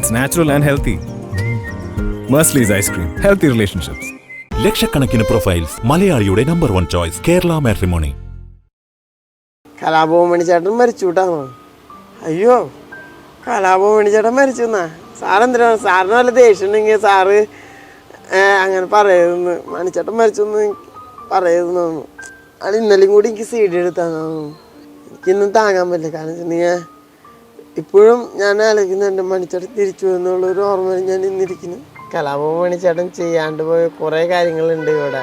It's natural and healthy. Merciless ice cream. Healthy relationships. ലക്ഷക്കണക്കിന് profiles മലയാളിയുടെ number 1 choice Kerala matrimony. Kalabhavan ചേട്ടൻ മരിച്ചു കൂട്ടാണോ? അയ്യോ, കലാഭവൻ ചേട്ടൻ മരിച്ചു എന്നാ. സാറെന്തിനാ? സാറിന് വല്ല ദേഷ്യം ഉണ്ടെങ്കിൽ സാറ് അങ്ങനെ പറയുന്നു. മണിച്ചേട്ടൻ മരിച്ചു എന്ന് പറയുന്നു. അത് ഇന്നലെയും കൂടി എനിക്ക് CD എടുത്താന്നു. എനിക്കിന്നും താങ്ങാൻ പറ്റില്ല. കാരണം വെച്ചിട്ടുണ്ടെങ്കിൽ ഇപ്പോഴും ഞാൻ ആലോചിക്കുന്നു എൻ്റെ മണിച്ചേട്ടൻ തിരിച്ചു എന്നുള്ളൊരു ഓർമ്മ ഞാൻ ഇന്നിരിക്കുന്നു. കലാഭവൻ മണിച്ചേട്ടൻ ചെയ്യാണ്ട് പോയ കുറേ കാര്യങ്ങളുണ്ട് ഇവിടെ.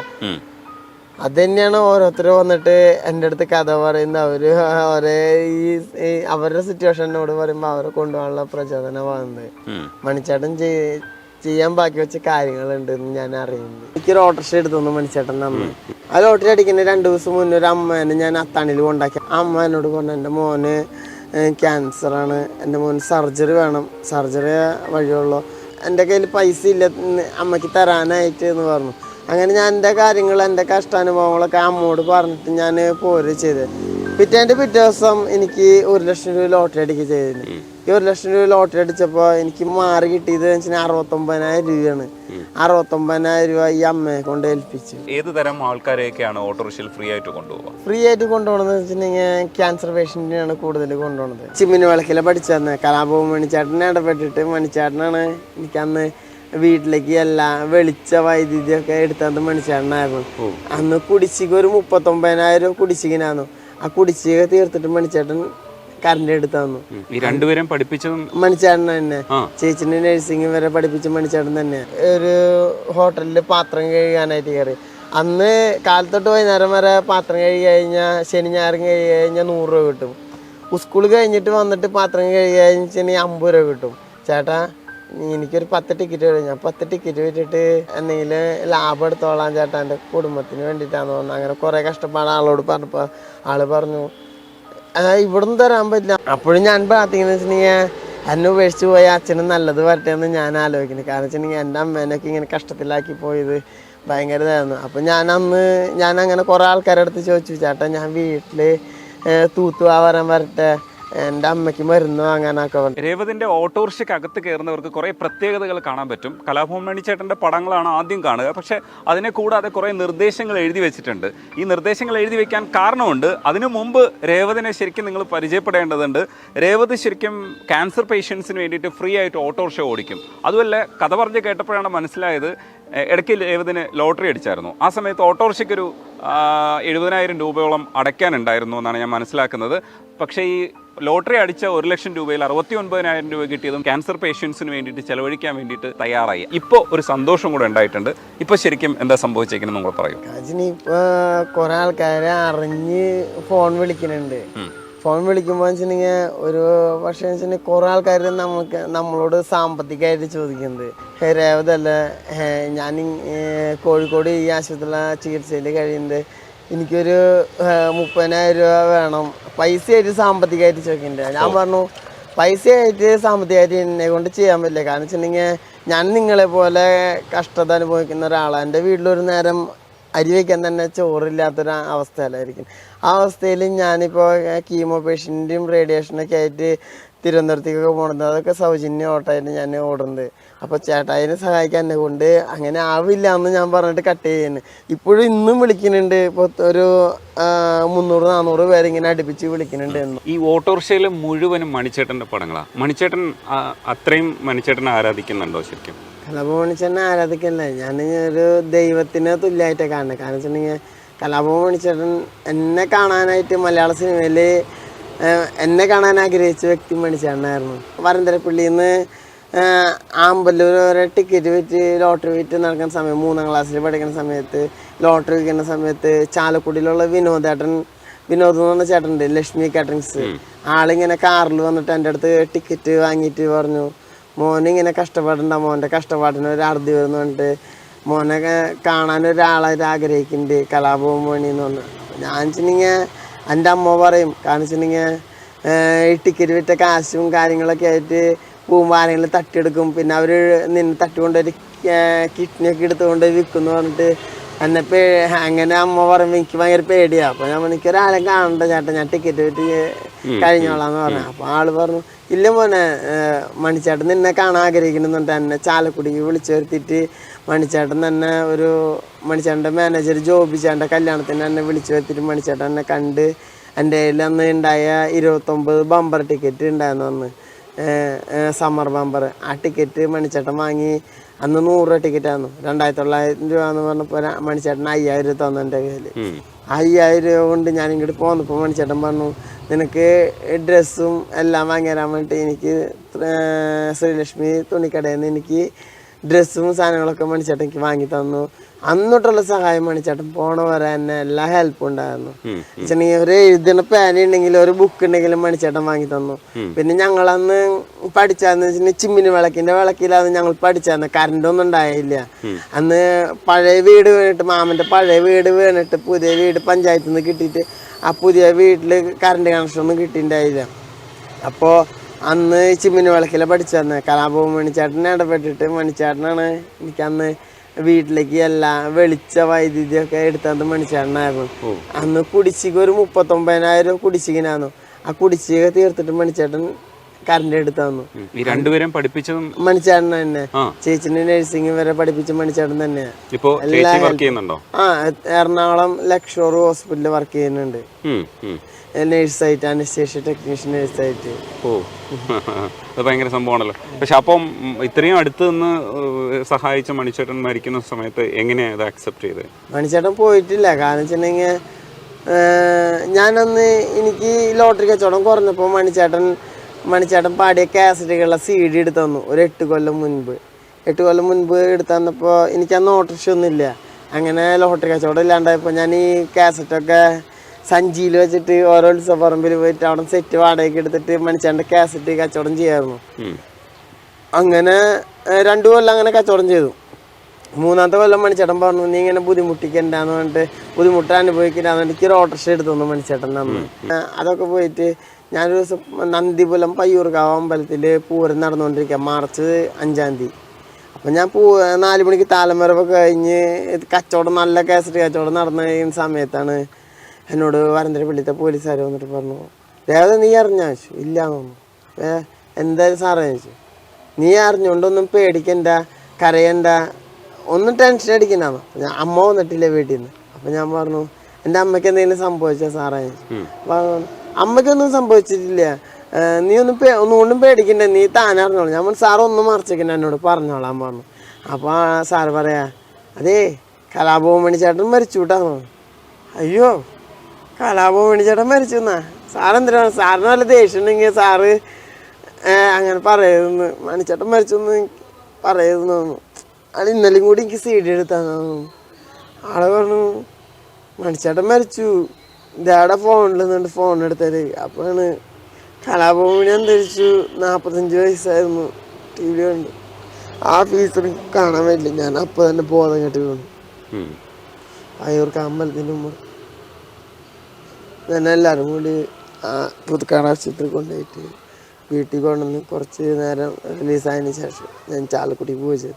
അത് തന്നെയാണ് ഓരോരുത്തർ വന്നിട്ട് എൻ്റെ അടുത്ത് കഥ പറയുന്നത്. അവര് ഈ അവരുടെ സിറ്റുവേഷനോട് പറയുമ്പോൾ അവരെ കൊണ്ടുപോകാനുള്ള പ്രചോദനമാകുന്നത്. മണിച്ചേട്ടൻ ചെയ്യാൻ ബാക്കി വെച്ച കാര്യങ്ങളുണ്ട് എന്ന് ഞാൻ അറിയുന്നത്. എനിക്കൊരു ഓട്ടോറിക്ഷ എടുത്തു മണിച്ചേട്ടൻ അന്ന്. ആ ലോട്ടറി അടിക്കുന്ന 2 ദിവസം മുന്നേ ഒരു അമ്മേനെ ഞാൻ അത്താണിയിൽ കൊണ്ടാക്കി. ആ അമ്മ എന്നോട് പറഞ്ഞു, എൻ്റെ മോന് ക്യാൻസറാണ്, എൻ്റെ മോന് സർജറി വേണം, സർജറി വഴിയുള്ളൂ, എൻ്റെ കയ്യിൽ പൈസ ഇല്ല അമ്മയ്ക്ക് തരാനായിട്ട് എന്ന് പറഞ്ഞു. അങ്ങനെ ഞാൻ എൻ്റെ കാര്യങ്ങൾ, എൻ്റെ കഷ്ടാനുഭവങ്ങളൊക്കെ അമ്മോട് പറഞ്ഞിട്ട് ഞാൻ പോരുക ചെയ്തത്. പിറ്റേ ദിവസം എനിക്ക് 1 ലക്ഷം രൂപ ലോട്ടറി അടിക്കുക ചെയ്തിരുന്നു. ഈ 1 ലക്ഷം രൂപ ലോട്ടറി അടിച്ചപ്പോൾ എനിക്ക് മാറി കിട്ടിയത് വെച്ചാൽ 69,000 രൂപയാണ്. 69,000 രൂപ ഈ അമ്മയെ കൊണ്ട് ഏൽപ്പിച്ചു. ഏത് തരം ആൾക്കാരെയൊക്കെയാണ് ഓട്ടോറിക്ഷയിൽ ഫ്രീ ആയിട്ട് കൊണ്ടുപോകുക? ഫ്രീ ആയിട്ട് കൊണ്ടുപോകണമെന്ന് വെച്ചിട്ടുണ്ടെങ്കിൽ ക്യാൻസർ പേഷ്യൻറ്റിനാണ് കൂടുതൽ കൊണ്ടുപോകുന്നത്. ചിമ്മിനി വിളക്കിലെ പഠിച്ചതെന്ന് കലാഭവൻ മണിച്ചേട്ടനെ ഇടപെട്ടിട്ട് മണിച്ചേട്ടനാണ് എനിക്കന്ന് വീട്ടിലേക്ക് എല്ലാ വെളിച്ച വൈദ്യുതിയൊക്കെ എടുത്തത് മണിച്ചേട്ടനായിരുന്നു. അന്ന് കുടിശ്ശിക ഒരു 39,000 രൂപ കുടിശ്ശികനായിരുന്നു. ആ കുടിശ്ശിക തീർത്തിട്ട് മണിച്ചേട്ടൻ കറണ്ട് എടുത്തു തന്നു. ഈ രണ്ടുപേരും പഠിപ്പിച്ചതും മണിച്ചേട്ടൻ തന്നെ. ചേച്ചിന്റെ നഴ്സിംഗ് വരെ പഠിപ്പിച്ച മണിച്ചേട്ടൻ തന്നെ. ഒരു ഹോട്ടലിൽ പാത്രം കഴുകാനായിട്ട് കയറി. അന്ന് കാലത്തൊട്ട് വൈകുന്നേരം വരെ പാത്രം കഴുകി കഴിഞ്ഞാൽ ശനി ഞായറും കഴുകി കഴിഞ്ഞാൽ 100 രൂപ കിട്ടും. സ്കൂൾ കഴിഞ്ഞിട്ട് വന്നിട്ട് പാത്രം കഴുകി കഴിഞ്ഞാൽ 50 രൂപ കിട്ടും. ചേട്ടാ എനിക്കൊരു 10 ടിക്കറ്റ് കഴിഞ്ഞു. 10 ടിക്കറ്റ് വിട്ടിട്ട് എന്തെങ്കിലും ലാഭം എടുത്തോളാം ചേട്ടാ, എൻ്റെ കുടുംബത്തിന് വേണ്ടിയിട്ടാന്ന് പറഞ്ഞു. അങ്ങനെ കുറേ കഷ്ടപ്പാട് ആളോട് പറഞ്ഞപ്പോൾ ആള് പറഞ്ഞു ഇവിടുന്ന് തരാൻ പറ്റില്ല. അപ്പോഴും ഞാൻ പ്രാർത്ഥിക്കുന്നത് വെച്ചിട്ടുണ്ടെങ്കിൽ എന്നെ ഉപേക്ഷിച്ച് പോയ അച്ഛന് നല്ലത് വരട്ടെ എന്ന് ഞാൻ ആലോചിക്കുന്നത്. കാരണം വെച്ചിട്ടുണ്ടെങ്കിൽ എൻ്റെ അമ്മേനൊക്കെ ഇങ്ങനെ കഷ്ടത്തിലാക്കി പോയത് ഭയങ്കര ഇതായിരുന്നു. അപ്പം ഞാൻ അങ്ങനെ കുറേ ആൾക്കാരുടെ അടുത്ത് ചോദിച്ചു, ചേട്ടാ ഞാൻ വീട്ടിൽ തൂത്തുവാൻ വരട്ടെ, എൻ്റെ അമ്മയ്ക്ക് മരുന്ന് വാങ്ങാനൊക്കെ പറഞ്ഞു. രേവതിൻ്റെ ഓട്ടോറിക്ഷയ്ക്ക് അകത്ത് കയറുന്നവർക്ക് കുറേ പ്രത്യേകതകൾ കാണാൻ പറ്റും. കലാഭവൻ മണിച്ചേട്ടൻ്റെ പടങ്ങളാണ് ആദ്യം കാണുക. പക്ഷേ അതിനെ കൂടാതെ കുറേ നിർദ്ദേശങ്ങൾ എഴുതി വെച്ചിട്ടുണ്ട്. ഈ നിർദ്ദേശങ്ങൾ എഴുതി വെക്കാൻ കാരണമുണ്ട്. അതിനു മുമ്പ് രേവതിനെ ശരിക്കും നിങ്ങൾ പരിചയപ്പെടേണ്ടതുണ്ട്. രേവതി ശരിക്കും ക്യാൻസർ പേഷ്യൻസിന് വേണ്ടിയിട്ട് ഫ്രീ ആയിട്ട് ഓട്ടോറിക്ഷ ഓടിക്കും. അതുമല്ല, കഥ പറഞ്ഞ് കേട്ടപ്പോഴാണ് മനസ്സിലായത് ഇടയ്ക്ക് രേവതിന് ലോട്ടറി അടിച്ചായിരുന്നു. ആ സമയത്ത് ഓട്ടോറിക്ഷയ്ക്കൊരു 70,000 രൂപയോളം അടയ്ക്കാനുണ്ടായിരുന്നു എന്നാണ് ഞാൻ മനസ്സിലാക്കുന്നത്. പക്ഷേ ഈ ലോട്ടറി അടിച്ച 1 ലക്ഷം രൂപയിൽ 69,000 രൂപ കിട്ടിയതും ക്യാൻസർ പേഷ്യൻസിന് വേണ്ടിയിട്ട് ചെലവഴിക്കാൻ വേണ്ടിയിട്ട് തയ്യാറായി. ഇപ്പോൾ ഒരു സന്തോഷം കൂടെ ഉണ്ടായിട്ടുണ്ട്. ഇപ്പോൾ ശരിക്കും എന്താ സംഭവിച്ചേക്കുന്നത് നമ്മൾ പറയും. ഇപ്പോൾ കുറേ ആൾക്കാരെ അറിഞ്ഞ് ഫോൺ വിളിക്കുന്നുണ്ട്. ഫോൺ വിളിക്കുമ്പോൾ വെച്ചിട്ടുണ്ടെങ്കിൽ ഒരു പക്ഷേ വെച്ചിട്ടുണ്ടെങ്കിൽ കുറേ ആൾക്കാർ നമ്മളോട് സാമ്പത്തികമായിട്ട് ചോദിക്കുന്നത്. രേവതല്ല, ഞാൻ കോഴിക്കോട് ഈ ആശുപത്രിയിലെ ചികിത്സയിൽ കഴിയുന്നത്, എനിക്കൊരു 30,000 രൂപ വേണം, പൈസയായിട്ട് സാമ്പത്തികമായിട്ട് ചോദിക്കുന്നുണ്ട്. ഞാൻ പറഞ്ഞു പൈസയായിട്ട് സാമ്പത്തികമായിട്ട് എന്നെ കൊണ്ട് ചെയ്യാൻ പറ്റില്ല. കാരണം വെച്ചിട്ടുണ്ടെങ്കിൽ ഞാൻ നിങ്ങളെ പോലെ കഷ്ടത അനുഭവിക്കുന്ന ഒരാളാണ്. എൻ്റെ വീട്ടിലൊരു നേരം അരി വയ്ക്കാൻ തന്നെ ചോറില്ലാത്തൊരു അവസ്ഥയിലായിരിക്കും. ആ അവസ്ഥയിൽ ഞാനിപ്പോൾ കീമോ പേഷ്യൻറ്റും റേഡിയേഷനൊക്കെ ആയിട്ട് തിരുവനന്തപുരത്തേക്കൊക്കെ പോകുന്നത്, അതൊക്കെ സൗജന്യ ഓട്ടമായിട്ട് ഞാൻ ഓടുന്നത്. അപ്പോൾ ചേട്ടായിനെ സഹായിക്കാൻ എന്നെ കൊണ്ട് അങ്ങനെ ആവില്ല എന്ന് ഞാൻ പറഞ്ഞിട്ട് കട്ട് ചെയ്യുന്നു. ഇപ്പോഴും ഇന്നും വിളിക്കുന്നുണ്ട്. ഇപ്പോൾ ഒരു 300-400 പേര് ഇങ്ങനെ അടുപ്പിച്ച് വിളിക്കുന്നുണ്ട്. എന്നും ഈ ഓട്ടോറിക്ഷയിൽ മുഴുവനും മണിച്ചേട്ടൻ്റെ പടങ്ങളാണ്. മണിച്ചേട്ടൻ അത്രയും മണിച്ചേട്ടനെ ആരാധിക്കുന്നുണ്ടോ ശരിക്കും? കലാഭവൻ മണിച്ചേട്ടനെ ആരാധിക്കല്ലേ, ഞാൻ ഒരു ദൈവത്തിന് തുല്യമായിട്ടാണ് കാണുന്നത്. കാരണം വെച്ചിട്ടുണ്ടെങ്കിൽ കലാഭവൻ മണിച്ചേട്ടൻ എന്നെ കാണാനായിട്ട് മലയാള സിനിമയിൽ എന്നെ കാണാൻ ആഗ്രഹിച്ച വ്യക്തി മണിച്ചേട്ടനായിരുന്നു. വരന്തരപ്പള്ളിയിൽ നിന്ന് ആമ്പല്ലൂർ വരെ ടിക്കറ്റ് വിറ്റ് ലോട്ടറി വിറ്റ് നടക്കുന്ന സമയം, 3ാം ക്ലാസ്സിൽ പഠിക്കുന്ന സമയത്ത് ലോട്ടറി വിൽക്കുന്ന സമയത്ത് ചാലക്കുടിയിലുള്ള വിനോദ് എന്ന് പറഞ്ഞ ചേട്ടനുണ്ട്, ലക്ഷ്മി കാറ്ററിങ്സ്. ആളിങ്ങനെ കാറിൽ വന്നിട്ട് എൻ്റെ അടുത്ത് ടിക്കറ്റ് വാങ്ങിയിട്ട് പറഞ്ഞു, മോനിങ്ങനെ കഷ്ടപ്പാടുണ്ടാ, മോൻ്റെ കഷ്ടപ്പാടിന് ഒരു അറുതി വരുന്നു പറഞ്ഞിട്ട് മോനെ കാണാനൊരാളായിട്ട് ആഗ്രഹിക്കുന്നുണ്ട് കലാഭവൻ മണി എന്ന് പറഞ്ഞു. ഞാൻ വെച്ചിട്ടുണ്ടെങ്കിൽ എൻ്റെ അമ്മ പറയും, കാരണം വെച്ചിട്ടുണ്ടെങ്കിൽ ഈ ടിക്കറ്റ് വിറ്റ കാശും കാര്യങ്ങളൊക്കെ ആയിട്ട് പോകുമ്പോൾ ആരെങ്കിലും തട്ടിയെടുക്കും, പിന്നെ അവർ നിന്ന് തട്ടിക്കൊണ്ടൊരു കിഡ്നിയൊക്കെ എടുത്തുകൊണ്ട് വിൽക്കും എന്ന് പറഞ്ഞിട്ട് എന്നെ അങ്ങനെ അമ്മ പറയുമ്പോൾ എനിക്ക് ഭയങ്കര പേടിയാണ്. അപ്പോൾ ഞാൻ എനിക്കൊരാളെ കാണണ്ട ചേട്ടാ, ഞാൻ ടിക്കറ്റ് വിറ്റ് കഴിഞ്ഞോളാന്ന് പറഞ്ഞു. അപ്പോൾ ആള് പറഞ്ഞു ഇല്ല മോനെ, മണിച്ചേട്ടൻ നിന്നെ കാണാൻ ആഗ്രഹിക്കണമെന്നുണ്ട്. എന്നെ ചാലക്കുടിക്ക് വിളിച്ചു വരുത്തിയിട്ട് മണിച്ചേട്ടൻ തന്നെ മണിച്ചേട്ടൻ്റെ മാനേജർ ജോബിച്ചേട്ടൻ്റെ കല്യാണത്തിന് എന്നെ വിളിച്ചു വരുത്തിയിട്ട് മണിച്ചേട്ടൻ എന്നെ കണ്ട് എൻ്റെ കയ്യിൽ അന്ന് ഉണ്ടായ 29 ബമ്പർ ടിക്കറ്റ് ഉണ്ടായിരുന്നു അന്ന്, സമ്മർ ബമ്പർ. ആ ടിക്കറ്റ് മണിച്ചേട്ടൻ വാങ്ങി. അന്ന് 100 രൂപ ടിക്കറ്റായിരുന്നു. 2900 രൂപ എന്ന് പറഞ്ഞപ്പോൾ മണിച്ചേട്ടൻ 5000 രൂപ തന്നു എൻ്റെ കയ്യിൽ. 5000 രൂപ കൊണ്ട് ഞാൻ ഇങ്ങോട്ട് പോന്നപ്പോൾ മണിച്ചേട്ടൻ പറഞ്ഞു, നിനക്ക് ഡ്രസ്സും എല്ലാം വാങ്ങി തരാൻ വേണ്ടിയിട്ട് എനിക്ക് ശ്രീലക്ഷ്മി തുണിക്കടയിൽ നിന്ന് എനിക്ക് ഡ്രസ്സും സാധനങ്ങളൊക്കെ മണിച്ചേട്ടൻ എനിക്ക് വാങ്ങി തന്നു. അന്നോട്ടുള്ള സഹായം മണിച്ചേട്ടൻ പോണ വരെ തന്നെ എല്ലാ ഹെൽപ്പും ഉണ്ടായിരുന്നു. വെച്ചിട്ടുണ്ടെങ്കിൽ ഒരു എഴുതുന്ന പേന ഒരു ബുക്ക് ഉണ്ടെങ്കിലും മണിച്ചേട്ടൻ വാങ്ങി തന്നു. പിന്നെ ഞങ്ങളന്ന് പഠിച്ചാന്ന് വെച്ചിട്ടുണ്ടെങ്കിൽ ചിമ്മിനി വിളക്കിലാണ് ഞങ്ങൾ പഠിച്ചാന്ന്. കറണ്ടൊന്നും ഉണ്ടായില്ല അന്ന്. പഴയ വീട് വീണിട്ട്, മാമൻ്റെ പഴയ വീട് വീണിട്ട് പുതിയ വീട് പഞ്ചായത്തിൽ നിന്ന് കിട്ടിയിട്ട് ആ പുതിയ വീട്ടിൽ കറണ്ട് കണക്ഷനൊന്നും കിട്ടിയിട്ടുണ്ടായില്ല. അപ്പോൾ അന്ന് ചിമ്മിനി വിളക്കിലാണ് പഠിച്ചന്ന്. കലാഭവൻ മണിച്ചേട്ടനെ ഇടപെട്ടിട്ട് മണിച്ചേട്ടനാണ് എനിക്കന്ന് വീട്ടിലേക്ക് എല്ലാം വെളിച്ച വൈദ്യുതിയൊക്കെ എടുത്തത് മണിച്ചേട്ടനായിരുന്നു. അന്ന് കുടിശ്ശിക ഒരു 39,000 രൂപ കുടിശ്ശികനായിരുന്നു. ആ കുടിശ്ശിക തീർത്തിട്ട് മണിച്ചേട്ടൻ കറണ്ട് എടുത്തു തന്നു. രണ്ടുപേരും പഠിപ്പിച്ചതും മണിച്ചേട്ടൻ തന്നെ. ചേച്ചിന് നഴ്സിംഗ് വരെ പഠിപ്പിച്ച മണിച്ചേട്ടൻ തന്നെയാണ്. എറണാകുളം ലക്ഷോർ ഹോസ്പിറ്റലിൽ വർക്ക് ചെയ്യുന്നുണ്ട്, നേഴ്സായിട്ട്, അനസ്തേഷ്യ ടെക്നീഷ്യൻ നേഴ്സായിട്ട്. അത് ഭയങ്കര സംഭവമാണല്ലോ. പക്ഷെ അപ്പം ഇത്രയും അടുത്ത് നിന്ന് സഹായിച്ച മണിച്ചേട്ടൻ മരിക്കുന്ന സമയത്ത് എങ്ങനെയാണ് ഇത് അക്സെപ്റ്റ് ചെയ്തത്? മണിച്ചേട്ടൻ പോയിട്ടില്ല. കാരണം വെച്ചിട്ടുണ്ടെങ്കിൽ ഞാനന്ന് എനിക്ക് ലോട്ടറി കച്ചവടം കുറഞ്ഞപ്പോൾ മണിച്ചേട്ടൻ പാടിയ കാസറ്റുകളുടെ CD എടുത്തു തന്നു ഒരു 8 കൊല്ലം മുൻപ്. 8 കൊല്ലം മുൻപ് എടുത്തു തന്നപ്പോൾ എനിക്കന്ന് ഓട്ടോറിക്ഷ ഒന്നുമില്ല. അങ്ങനെ ലോട്ടറി കച്ചവടം ഇല്ലാണ്ടായപ്പോൾ ഞാൻ ഈ കാസറ്റൊക്കെ സഞ്ചിയിൽ വെച്ചിട്ട് ഓരോ ഉത്സവപ്പറമ്പിൽ പോയിട്ട് അവിടെ സെറ്റ് വാടകയ്ക്ക് എടുത്തിട്ട് മണിച്ചേട്ടൻ്റെ കാസറ്റ് കച്ചവടം ചെയ്യായിരുന്നു. അങ്ങനെ 2 കൊല്ലം അങ്ങനെ കച്ചവടം ചെയ്തു. 3-ാമത്തെ കൊല്ലം മണിച്ചേട്ടൻ പറഞ്ഞു, നീ ഇങ്ങനെ ബുദ്ധിമുട്ടിക്കണ്ടെന്ന് പറഞ്ഞിട്ട്, ബുദ്ധിമുട്ട് അനുഭവിക്കണ്ടെന്ന് എനിക്കൊരു ഓട്ടോറിക്ഷ എടുത്തു തന്നു മണിച്ചേട്ടൻ അന്ന്. അതൊക്കെ പോയിട്ട് ഞാനൊരു ദിവസം നന്ദിപുലം പയ്യൂർക്കാവ് അമ്പലത്തിൽ പൂരം നടന്നുകൊണ്ടിരിക്കുക, മാർച്ച് 5-ാം തീയതി. അപ്പം ഞാൻ 4 മണിക്ക് താലമരവൊക്കെ കഴിഞ്ഞ് കച്ചവടം, നല്ല കാസറ്റ് കച്ചവടം നടന്നു കഴിയുന്ന സമയത്താണ് എന്നോട് വരന്തരപ്പള്ളിത്തെ പോലീസുകാർ വന്നിട്ട് പറഞ്ഞു, രേവത നീ അറിഞ്ഞാ ചോദിച്ചു. ഇല്ലാന്ന് തോന്നുന്നു. എന്തായാലും സാറേ ചോദിച്ചു. നീ അറിഞ്ഞുകൊണ്ടൊന്നും പേടിക്കണ്ട, കരയണ്ട, ഒന്നും ടെൻഷൻ അടിക്കണ്ടാന്ന്. അമ്മ വന്നിട്ടില്ല വീട്ടിൽ നിന്ന്. അപ്പം ഞാൻ പറഞ്ഞു, എൻ്റെ അമ്മയ്ക്ക് എന്തെങ്കിലും സംഭവിച്ചോ സാറേ ചോദിച്ചു. അമ്മയ്ക്കൊന്നും സംഭവിച്ചിട്ടില്ല, നീ ഒന്നുകൊണ്ടും പേടിക്കണ്ട, നീ താനറിഞ്ഞോളൂ. ഞാൻ പറഞ്ഞു, സാറ് ഒന്നും മറിച്ചിക്കണ്ട, എന്നോട് പറഞ്ഞോളാൻ പറഞ്ഞു. അപ്പോൾ സാറ് പറയാ, അതേ കലാഭവൻ മണിച്ചേട്ടൻ മരിച്ചു കൂട്ടാന്ന്. അയ്യോ, കലാഭവൻ മണിച്ചേട്ടൻ മരിച്ചു എന്നാ? സാറെന്തിനാണ്? സാറിന് വല്ല ദേഷ്യം ഉണ്ടെങ്കിൽ സാറ് അങ്ങനെ പറയരുതെന്ന്, മണിച്ചേട്ടൻ മരിച്ചെന്ന് പറയരുതെന്ന് തോന്നുന്നു. ആൾ ഇന്നലെയും കൂടി എനിക്ക് CD എടുത്താന്ന് തോന്നുന്നു. ആള് പറഞ്ഞു, മണിച്ചേട്ടൻ മരിച്ചു, ഇതാടെ ഫോണിൽ നിന്നുണ്ട് ഫോൺ എടുത്തത്. അപ്പോഴാണ് കലാഭവൻ അന്തരിച്ചു, 45 വയസ്സായിരുന്നു. TV കണ്ടു. ആ ഫീച്ചർ കാണാൻ പറ്റില്ല. ഞാൻ അപ്പോൾ തന്നെ ബോധം കെട്ടി വീണു. അയ്യൂർക്ക് അമ്പലത്തിൻ്റെ മുമ്പ് ഞാൻ എല്ലാവരും കൂടി പുതുക്കാട് ആശുപത്രി കൊണ്ടുപോയിട്ട് വീട്ടിൽ കൊണ്ടുവന്ന് കുറച്ച് നേരം റിലീസായതിനു ശേഷം ഞാൻ ചാലക്കുടി പോയി.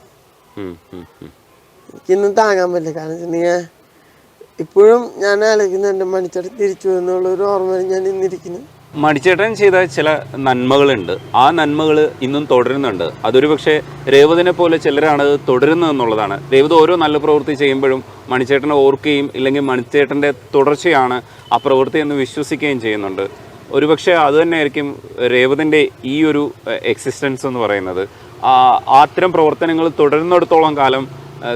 എനിക്കിന്നും താങ്ങാൻ പറ്റില്ല. കാരണം വെച്ചിട്ടുണ്ടെങ്കിൽ ഇപ്പോഴും ഞാൻ ആലോചിക്കുന്നുണ്ട്, മണിച്ചേട്ടൻ തിരിച്ചു എന്നുള്ളൊരു ഓർമ്മയിൽ ഞാൻ ഇന്നിരിക്കുന്നു. മണിച്ചേട്ടൻ ചെയ്ത ചില നന്മകളുണ്ട്, ആ നന്മകൾ ഇന്നും തുടരുന്നുണ്ട്. അതൊരു പക്ഷേ രേവതിനെ പോലെ ചിലരാണ് തുടരുന്നതെന്നുള്ളതാണ്. രേവതി ഓരോ നല്ല പ്രവൃത്തി ചെയ്യുമ്പോഴും മണിച്ചേട്ടനെ ഓർക്കുകയും ഇല്ലെങ്കിൽ മണിച്ചേട്ടൻ്റെ തുടർച്ചയാണ് ആ പ്രവൃത്തി എന്ന് വിശ്വസിക്കുകയും ചെയ്യുന്നുണ്ട്. ഒരുപക്ഷെ അതുതന്നെയായിരിക്കും രേവതിൻ്റെ ഈ ഒരു എക്സിസ്റ്റൻസ് എന്ന് പറയുന്നത്. അത്തരം പ്രവർത്തനങ്ങൾ തുടരുന്നിടത്തോളം കാലം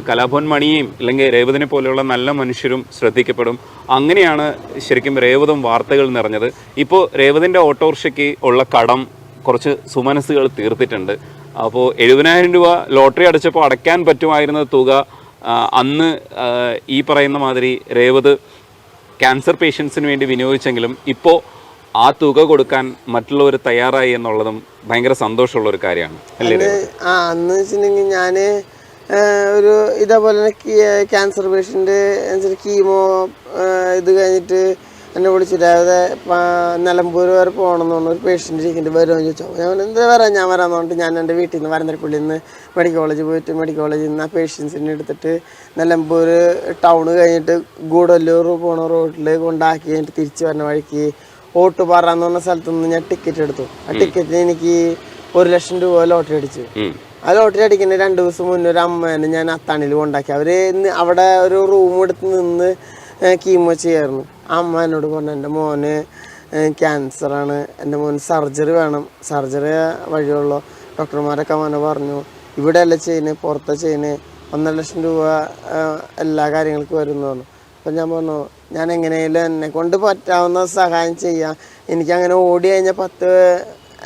കലാഭവൻ മണിയെയും അല്ലെങ്കിൽ രേവതിനെ പോലെയുള്ള നല്ല മനുഷ്യരും ശ്രദ്ധിക്കപ്പെടും. അങ്ങനെയാണ് ശരിക്കും രേവതും വാർത്തകൾ നിറഞ്ഞത്. ഇപ്പോൾ രേവതിൻ്റെ ഓട്ടോറിക്ഷയ്ക്ക് ഉള്ള കടം കുറച്ച് സുമനസ്സുകൾ തീർത്തിട്ടുണ്ട്. അപ്പോൾ 70,000 രൂപ ലോട്ടറി അടച്ചപ്പോൾ അടയ്ക്കാൻ പറ്റുമായിരുന്ന തുക അന്ന് ഈ പറയുന്ന മാതിരി രേവത് ക്യാൻസർ പേഷ്യൻസിന് വേണ്ടി വിനിയോഗിച്ചെങ്കിലും ഇപ്പോൾ ആ തുക കൊടുക്കാൻ മറ്റുള്ളവർ തയ്യാറായി എന്നുള്ളതും ഭയങ്കര സന്തോഷമുള്ളൊരു കാര്യമാണ് അല്ലേ? അന്ന് വെച്ചിട്ടുണ്ടെങ്കിൽ ഞാൻ ഒരു ഇതേപോലെ തന്നെ ക്യാൻസർ പേഷ്യൻ്റ് കീമോ ഇത് കഴിഞ്ഞിട്ട് എന്നെ വിളിച്ചിട്ട് അതായത് നിലമ്പൂർ വരെ പോകണമെന്ന് പറഞ്ഞു. ഒരു പേഷ്യൻ്റ് ഇരിക്കുന്നുണ്ട്, വരുമോ എന്ന് ചോദിച്ചു. ഞാൻ എന്താ വരാം, ഞാൻ വരാമെന്ന് പറഞ്ഞിട്ട് ഞാൻ എൻ്റെ വീട്ടിൽ നിന്ന് വരന്തരപ്പള്ളിയിൽ നിന്ന് മെഡിക്കൽ കോളേജിൽ പോയിട്ട് മെഡിക്കൽ കോളേജിൽ നിന്ന് ആ പേഷ്യൻസിനെ എടുത്തിട്ട് നിലമ്പൂർ ടൗണ് കഴിഞ്ഞിട്ട് ഗൂഡല്ലൂർ പോണ റോഡിൽ കൊണ്ടാക്കി കഴിഞ്ഞിട്ട് തിരിച്ച് വരുന്ന വഴിക്ക് ഓട്ടുപാറ എന്ന് പറഞ്ഞ സ്ഥലത്ത് നിന്ന് ഞാൻ ടിക്കറ്റ് എടുത്തു. ആ ടിക്കറ്റിന് എനിക്ക് 1 ലക്ഷം രൂപ ലോട്ടറി അടിച്ചു. ആ ലോട്ടറി അടിക്കുന്ന 2 ദിവസം മുന്നേ ഒരു അമ്മേനെ ഞാൻ അത്താണിയിൽ കൊണ്ടാക്കി. അവര് അവിടെ ഒരു റൂം എടുത്ത് നിന്ന് കീമോ ചെയ്യായിരുന്നു. ആ അമ്മ എന്നോട് പറഞ്ഞു, എൻ്റെ മോന് ക്യാൻസറാണ്, എൻ്റെ മോന് സർജറി വേണം, സർജറി വഴിയുള്ളൂ. ഡോക്ടർമാരൊക്കെ അവനെ പറഞ്ഞു, ഇവിടെ അല്ല ചെയ്യുന്നത്, പുറത്താണ് ചെയ്യുന്നത്, 1.5 ലക്ഷം രൂപ എല്ലാ കാര്യങ്ങൾക്കും വരുന്നു പറഞ്ഞു. അപ്പം ഞാൻ പറഞ്ഞു, ഞാൻ എങ്ങനെയായാലും എന്നെ കൊണ്ട് പറ്റാവുന്ന സഹായം ചെയ്യാം. എനിക്കങ്ങനെ ഓടി കഴിഞ്ഞാൽ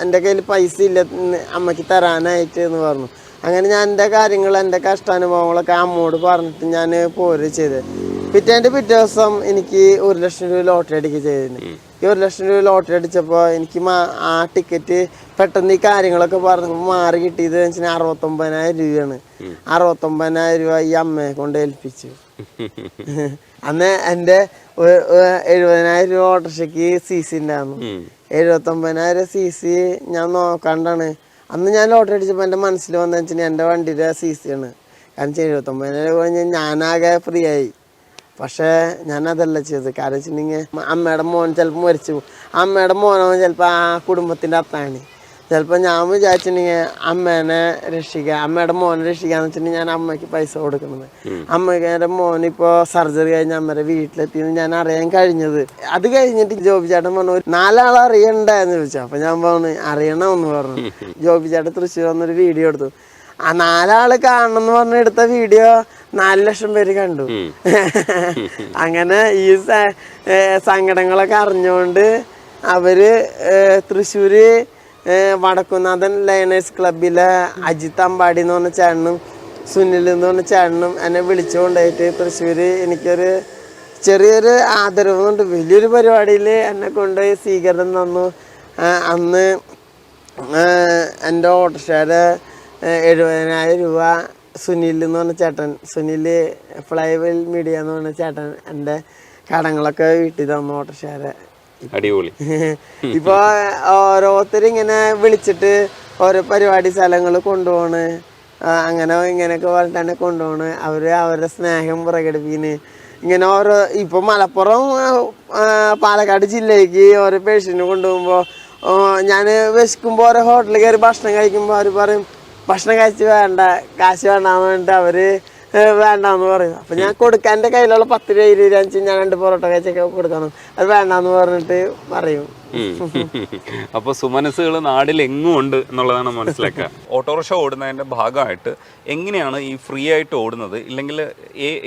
എൻ്റെ കയ്യിൽ പൈസ ഇല്ല അമ്മയ്ക്ക് തരാനായിട്ട് എന്ന് പറഞ്ഞു. അങ്ങനെ ഞാൻ എൻ്റെ കാര്യങ്ങൾ, എൻ്റെ കഷ്ടാനുഭവങ്ങളൊക്കെ അമ്മോട് പറഞ്ഞിട്ട് ഞാൻ പോരുക ചെയ്തത്. പിറ്റേ ദിവസം എനിക്ക് 1 ലക്ഷം രൂപ ലോട്ടറി അടിക്കുക ചെയ്തിരുന്നു. ഈ 1 ലക്ഷം രൂപ ലോട്ടറി അടിച്ചപ്പോൾ എനിക്ക് ആ ടിക്കറ്റ് പെട്ടെന്ന് ഈ കാര്യങ്ങളൊക്കെ പറഞ്ഞപ്പോൾ മാറി കിട്ടിയത് വെച്ചാൽ 69,000 രൂപയാണ്. 69,000 രൂപ ഈ അമ്മയെ കൊണ്ട് ഏൽപ്പിച്ചു. അന്ന് എൻ്റെ 70,000 രൂപ ഓട്ടോറിക്ഷയ്ക്ക് CC ഉണ്ടായിരുന്നു. 79,000 CC ഞാൻ നോക്കാണ്ടാണ് അന്ന് ഞാൻ ലോട്ടറി അടിച്ചപ്പോൾ എൻ്റെ മനസ്സിൽ വന്നതെന്ന് വെച്ചാൽ എൻ്റെ വണ്ടിയുടെ CC ആണ്. കാരണം 79,000 കഴിഞ്ഞ് ഞാനാകെ ഫ്രീ ആയി. പക്ഷേ ഞാനതല്ല ചെയ്തത്. കാരണം വെച്ചിട്ടുണ്ടെങ്കിൽ അമ്മയുടെ മോൻ ചിലപ്പോൾ മരിച്ചു പോകും. അമ്മയുടെ മോനാവും ചിലപ്പോൾ ആ കുടുംബത്തിൻ്റെ അത്താണ്. ചിലപ്പോൾ ഞാൻ വിചാരിച്ചിട്ടുണ്ടെങ്കിൽ അമ്മേനെ രക്ഷിക്കുക, അമ്മയുടെ മോനെ രക്ഷിക്കാന്ന് വെച്ചിട്ടുണ്ടെങ്കിൽ ഞാൻ അമ്മയ്ക്ക് പൈസ കൊടുക്കുന്നത്. അമ്മയുടെ മോനിപ്പോൾ സർജറി കഴിഞ്ഞ് അമ്മയുടെ വീട്ടിലെത്തിയെന്ന് ഞാൻ അറിയാൻ കഴിഞ്ഞത്. അത് കഴിഞ്ഞിട്ട് ജോബി ചേട്ടൻ പറഞ്ഞു, 4 ആൾ അറിയണ്ടെന്ന് ചോദിച്ചു. അപ്പം ഞാൻ പറഞ്ഞു അറിയണമെന്ന് പറഞ്ഞു. ജോബി ചേട്ടൻ തൃശ്ശൂർ വന്നൊരു വീഡിയോ എടുത്തു. ആ 4 ആള് കാണണം എന്ന് പറഞ്ഞ് എടുത്ത വീഡിയോ 4 ലക്ഷം പേര് കണ്ടു. അങ്ങനെ ഈ സങ്കടങ്ങളൊക്കെ അറിഞ്ഞുകൊണ്ട് അവര് തൃശ്ശൂര് വടക്കുന്നാഥൻ ലയണേഴ്സ് ക്ലബിലെ അജിത്ത് അമ്പാടി എന്ന് പറഞ്ഞ ചേട്ടനും സുനിൽ എന്ന് പറഞ്ഞ ചേട്ടനും എന്നെ വിളിച്ചുകൊണ്ടായിട്ട് തൃശ്ശൂര് എനിക്കൊരു ചെറിയൊരു ആദരവ് കൊണ്ട് വലിയൊരു പരിപാടിയിൽ എന്നെ കൊണ്ടുപോയി സ്വീകരണം തന്നു. അന്ന് എൻ്റെ ഓട്ടോറിക്ഷയുടെ 70,000 രൂപ സുനിൽ എന്ന് പറഞ്ഞ ചേട്ടൻ, സുനിൽ ഫ്ലൈവെൽ മീഡിയ എന്ന് പറഞ്ഞ ചേട്ടൻ എൻ്റെ കടങ്ങളൊക്കെ വീട്ടിൽ തന്നു ഓട്ടോറിക്ഷയുടെ. അടിപൊളി. ഇപ്പൊ ഓരോരുത്തരിങ്ങനെ വിളിച്ചിട്ട് ഓരോ പരിപാടി സ്ഥലങ്ങൾ കൊണ്ടുപോണ്, അങ്ങനെ ഇങ്ങനെയൊക്കെ പറഞ്ഞിട്ടാണ് കൊണ്ടുപോണ്. അവരുടെ സ്നേഹം പ്രകടിപ്പിക്കുന്നു. ഇങ്ങനെ ഓരോ ഇപ്പൊ മലപ്പുറം പാലക്കാട് ജില്ലയ്ക്ക് ഓരോ പേഷ്യന്റ് കൊണ്ടുപോകുമ്പോൾ ഞാൻ വിശക്കുമ്പോൾ ഓരോ ഹോട്ടലിൽ കയറി ഭക്ഷണം കഴിക്കുമ്പോൾ അവർ പറയും ഭക്ഷണം കഴിച്ച് വേണ്ട, കാശ് വേണ്ടാന്ന് പറഞ്ഞിട്ട് അവര് വേണ്ടാന്ന് പറയും. അപ്പൊ ഞാൻ കൊടുക്കാൻ എൻ്റെ കയ്യിലുള്ള 10 രൂപ 20 രൂപ വെച്ച് ഞാൻ 2 പൊറോട്ട കഴിച്ചൊക്കെ കൊടുക്കണം. അത് വേണ്ടാന്ന് പറഞ്ഞിട്ട് പറയും. അപ്പോൾ സുമനസ്സുകൾ നാടിലെങ്ങും ഉണ്ട് എന്നുള്ളതാണ് മനസ്സിലാക്കുക. ഓട്ടോറിക്ഷ ഓടുന്നതിൻ്റെ ഭാഗമായിട്ട് എങ്ങനെയാണ് ഈ ഫ്രീ ആയിട്ട് ഓടുന്നത്, ഇല്ലെങ്കിൽ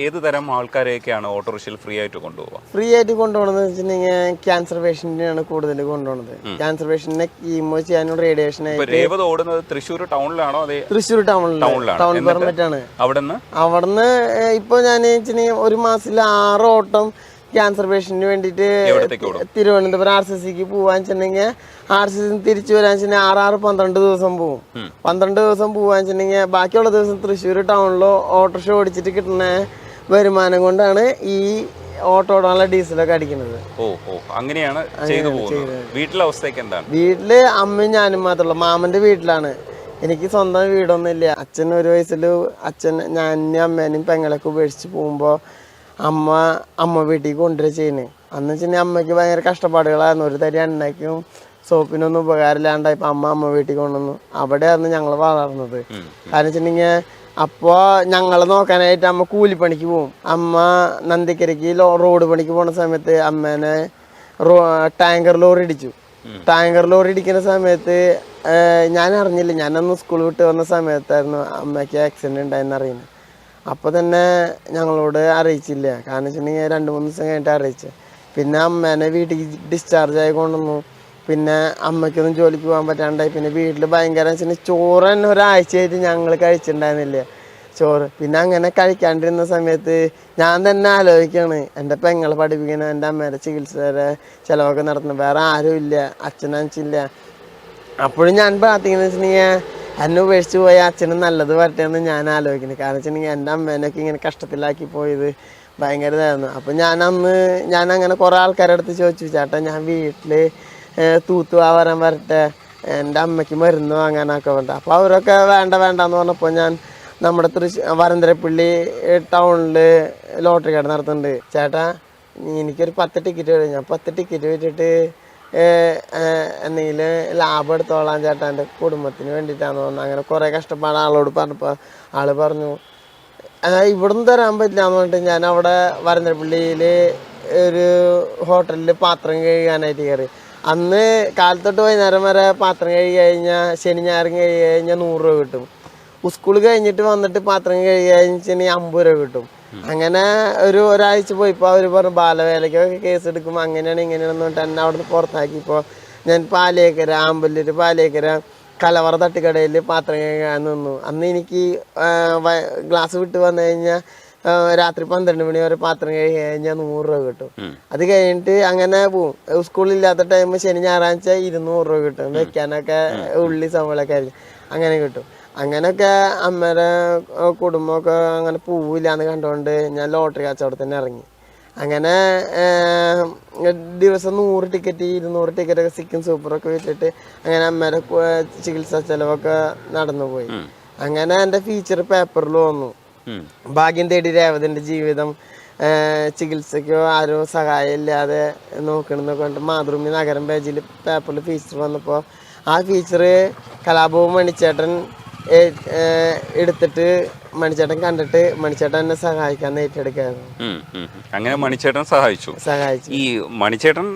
ഏത് തരം ആൾക്കാരെയൊക്കെയാണ് ഓട്ടോറിക്ഷയിൽ ഫ്രീ ആയിട്ട് കൊണ്ടുപോകുക? ഫ്രീ ആയിട്ട് കൊണ്ടുപോകണമെന്ന് വെച്ചിട്ടുണ്ടെങ്കിൽ ക്യാൻസർ പേഷ്യന്റിനാണ് കൂടുതൽ കൊണ്ടുപോകുന്നത്. ക്യാൻസർ പേഷ്യന്റിനെ കീമോ ചെയ്യാനും റേഡിയേഷൻ ആയിട്ട്. രേവത ഓടുന്നത് തൃശ്ശൂർ ടൗണിലാണോ? അതെ, തൃശ്ശൂർ ടൗണിലാണ്. ടൗൺ പെർമിറ്റ് ആണ്. അവിടുന്ന് ഇപ്പൊ ഞാൻ വെച്ചിട്ടുണ്ടെങ്കിൽ ഒരു മാസത്തിൽ 6 ഓട്ടം ക്യാൻസർ പേഷ്യന്റിന് വേണ്ടിയിട്ട് തിരുവനന്തപുരം RCCക്ക് പോവാൻ വെച്ചിട്ടുണ്ടെങ്കിൽ RCC തിരിച്ചു വരാൻ വെച്ചിട്ടുണ്ടെങ്കിൽ 6-12 ദിവസം പോകും. 12 ദിവസം പോവാൻ വെച്ചിട്ടുണ്ടെങ്കിൽ ബാക്കിയുള്ള ദിവസം തൃശ്ശൂർ ടൗണിലോ ഓട്ടോറിക്ഷ ഓടിച്ചിട്ട് കിട്ടുന്ന വരുമാനം കൊണ്ടാണ് ഈ ഓട്ടോ ഓടാനുള്ള ഡീസലൊക്കെ അടിക്കുന്നത്. അങ്ങനെയാണ് വീട്ടിലെ അവസ്ഥയൊക്കെ എന്താണ്? വീട്ടില് അമ്മയും ഞാനും മാത്രമല്ല. മാമന്റെ വീട്ടിലാണ്. എനിക്ക് സ്വന്തം വീടൊന്നുമില്ല. അച്ഛൻ 1 വയസ്സിൽ ഞാനും അമ്മേനെയും പെങ്ങളൊക്കെ ഉപേക്ഷിച്ച് പോകുമ്പോൾ അമ്മ വീട്ടിൽ കൊണ്ടുവരിക ചെയ്യുന്നത്. അന്ന് വെച്ചിട്ടുണ്ടെങ്കിൽ അമ്മയ്ക്ക് ഭയങ്കര കഷ്ടപ്പാടുകളായിരുന്നു. ഒരു തരി എണ്ണയ്ക്കും സോപ്പിനൊന്നും ഉപകാരമില്ലാണ്ടായപ്പോൾ അമ്മ വീട്ടിൽ കൊണ്ടുവന്നു. അവിടെയായിരുന്നു ഞങ്ങൾ വളർന്നത്. കാരണം വെച്ചിട്ടുണ്ടെങ്കിൽ അപ്പോൾ ഞങ്ങളെ നോക്കാനായിട്ട് അമ്മ കൂലിപ്പണിക്ക് പോകും. അമ്മ നന്ദിക്കരയ്ക്ക് റോഡ് പണിക്ക് പോകുന്ന സമയത്ത് അമ്മേനെ ടാങ്കർ ലോറി ഇടിച്ചു. ടാങ്കർ ലോറി ഇടിക്കുന്ന സമയത്ത് ഞാൻ അറിഞ്ഞില്ല. ഞാനന്ന് സ്കൂൾ വിട്ട് വന്ന സമയത്തായിരുന്നു അമ്മയ്ക്ക് ആക്സിഡന്റ് ഉണ്ടായെന്ന് അറിയുന്നത്. അപ്പോൾ തന്നെ ഞങ്ങളോട് അറിയിച്ചില്ല. കാരണം വെച്ചിട്ടുണ്ടെങ്കിൽ 2-3 ദിവസം കഴിഞ്ഞിട്ട് അറിയിച്ചത്. പിന്നെ അമ്മേനെ വീട്ടിൽ ഡിസ്ചാർജ് ആയി കൊണ്ടുവന്നു. പിന്നെ അമ്മയ്ക്കൊന്നും ജോലിക്ക് പോകാൻ പറ്റാണ്ടായി. പിന്നെ വീട്ടിൽ ഭയങ്കര വെച്ചിട്ടുണ്ടെങ്കിൽ ചോറ് തന്നെ ഒരാഴ്ചയായിട്ട് ഞങ്ങൾ കഴിച്ചിട്ടുണ്ടായിരുന്നില്ല ചോറ്. പിന്നെ അങ്ങനെ കഴിക്കാണ്ടിരുന്ന സമയത്ത് ഞാൻ തന്നെ ആലോചിക്കുകയാണ്, എൻ്റെ പെങ്ങളെ പഠിപ്പിക്കണം, എൻ്റെ അമ്മയുടെ ചികിത്സയുടെ ചിലവൊക്കെ നടത്തണം, വേറെ ആരും ഇല്ല, അച്ഛനച്ചില്ല. അപ്പോഴും ഞാൻ പ്രാർത്ഥിക്കുന്നത് വെച്ചിട്ടുണ്ടെങ്കിൽ എന്നെ ഉപേക്ഷിച്ച് പോയ അച്ഛനും നല്ലത് വരട്ടെ എന്ന് ഞാൻ ആലോചിക്കുന്നത്. കാരണം വെച്ചിട്ടുണ്ടെങ്കിൽ എൻ്റെ അമ്മേനൊക്കെ ഇങ്ങനെ കഷ്ടത്തിലാക്കി പോയത് ഭയങ്കര ഇതായിരുന്നു. അപ്പം ഞാൻ അങ്ങനെ കുറേ ആൾക്കാരുടെ അടുത്ത് ചോദിച്ചു, ചേട്ടാ ഞാൻ വീട്ടിൽ വരാൻ വരട്ടെ, എൻ്റെ അമ്മയ്ക്ക് മരുന്ന് വാങ്ങാനൊക്കെ വേണ്ട. അപ്പോൾ അവരൊക്കെ വേണ്ടെന്ന് പറഞ്ഞപ്പോൾ ഞാൻ നമ്മുടെ വരന്തരപ്പള്ളി ടൗണിൽ ലോട്ടറി കട നടത്തുന്നുണ്ട്. ചേട്ടാ എനിക്കൊരു 10 ടിക്കറ്റ് വരും. ഞാൻ 10 ടിക്കറ്റ് വെച്ചിട്ട് എന്തെങ്കിലും ലാഭം എടുത്തോളാം ചേട്ടാ, എൻ്റെ കുടുംബത്തിന് വേണ്ടിയിട്ടാന്ന് പറഞ്ഞു. അങ്ങനെ കുറേ കഷ്ടപ്പാട് ആളോട് പറഞ്ഞപ്പോൾ ആള് പറഞ്ഞു ഇവിടുന്ന് തരാൻ പറ്റില്ല എന്ന് പറഞ്ഞിട്ട് ഞാൻ അവിടെ വരന്തരപ്പള്ളിയിൽ ഒരു ഹോട്ടലിൽ പാത്രം കഴുകാനായിട്ട് കയറി. അന്ന് കാലത്തൊട്ട് വൈകുന്നേരം വരെ പാത്രം കഴുകി കഴിഞ്ഞാൽ ശനി ഞായറും കഴുകി കഴിഞ്ഞാൽ 100 രൂപ കിട്ടും. സ്കൂൾ കഴിഞ്ഞിട്ട് വന്നിട്ട് പാത്രം കഴുകി കഴിഞ്ഞാൽ 50 രൂപ കിട്ടും. അങ്ങനെ ഒരാഴ്ച പോയിപ്പോൾ അവർ പറഞ്ഞു ബാലവേലയ്ക്കൊക്കെ കേസ് എടുക്കും, അങ്ങനെയാണ് ഇങ്ങനെയാണെന്ന് പറഞ്ഞിട്ട് എന്നെ അവിടെ നിന്ന് പുറത്താക്കി. ഇപ്പോൾ ഞാൻ പാലേക്കര ആമ്പല്ലൂർ പാലേക്കര കലവറ തട്ടുകടയിൽ പാത്രം കഴുകാൻ നിന്നു. അന്ന് എനിക്ക് ഗ്ലാസ് വിട്ട് വന്നു കഴിഞ്ഞാൽ രാത്രി 12 മണി വരെ പാത്രം കഴുകി കഴിഞ്ഞാൽ 100 രൂപ കിട്ടും. അത് കഴിഞ്ഞിട്ട് അങ്ങനെ പോവും. സ്കൂളില്ലാത്ത ടൈം ശനി ഞായറാഴ്ച 200 രൂപ കിട്ടും. വെക്കാനൊക്കെ ഉള്ളി സവളൊക്കെ ആയിരിക്കും, അങ്ങനെ കിട്ടും. അങ്ങനെയൊക്കെ അമ്മയുടെ കുടുംബമൊക്കെ അങ്ങനെ പോവില്ലാന്ന് കണ്ടുകൊണ്ട് ഞാൻ ലോട്ടറി കച്ചവടത്തിന് ഇറങ്ങി. അങ്ങനെ ദിവസം 100 ടിക്കറ്റ് 200 ടിക്കറ്റൊക്കെ സിക്കിം സൂപ്പറൊക്കെ വിറ്റിട്ട് അങ്ങനെ അമ്മയുടെ ചികിത്സാ ചെലവൊക്കെ നടന്നു പോയി. അങ്ങനെ എൻ്റെ ഫീച്ചർ പേപ്പറിൽ വന്നു, ഭാഗ്യം തേടി രേവതിൻ്റെ ജീവിതം, ചികിത്സയ്ക്കോ ആരും സഹായം ഇല്ലാതെ നോക്കണമെന്നൊക്കെ പറഞ്ഞിട്ട് മാതൃഭൂമി നഗരം പേജിൽ പേപ്പറിൽ ഫീച്ചർ വന്നപ്പോൾ ആ ഫീച്ചർ കലാഭവൻ മണിച്ചേട്ടൻ എടുത്തിട്ട് മണിച്ചേട്ടൻ കണ്ടിട്ട് മണിച്ചേട്ടൻ എന്നെ സഹായിക്കാൻ ഏറ്റെടുക്കായിരുന്നു. അങ്ങനെ മണിച്ചേട്ടൻ സഹായിച്ചു. ഈ മണിച്ചേട്ടൻ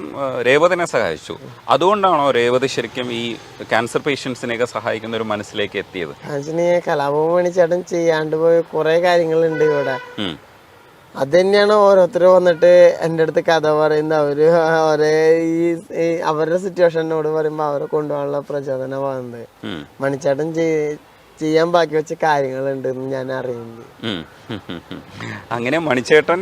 രേവതിനെ സഹായിച്ചു. അതുകൊണ്ടാണോ രേവതി ശരിക്കും ഈ ക്യാൻസർ പേഷ്യൻസിനെയൊക്കെ സഹായിക്കുന്ന ഒരു മനസ്സിലേക്ക് എത്തിയത്? കലാഭവൻ മണിച്ചേട്ടൻ ചെയ്യാണ്ട് പോയ കുറെ കാര്യങ്ങളുണ്ട് ഇവിടെ. അത് തന്നെയാണ് ഓരോരുത്തർ വന്നിട്ട് എൻ്റെ അടുത്ത് കഥ പറയുന്നത്. അവര് ഈ അവരുടെ സിറ്റുവേഷനോട് പറയുമ്പോൾ അവരെ കൊണ്ടുപോകാനുള്ള പ്രചോദനമാകുന്നത്. മണിച്ചേട്ടൻ ചെയ്യാൻ ബാക്കി വെച്ച കാര്യങ്ങളുണ്ട് എന്ന് ഞാൻ അറിയുന്നത്. അങ്ങനെ മണിച്ചേട്ടൻ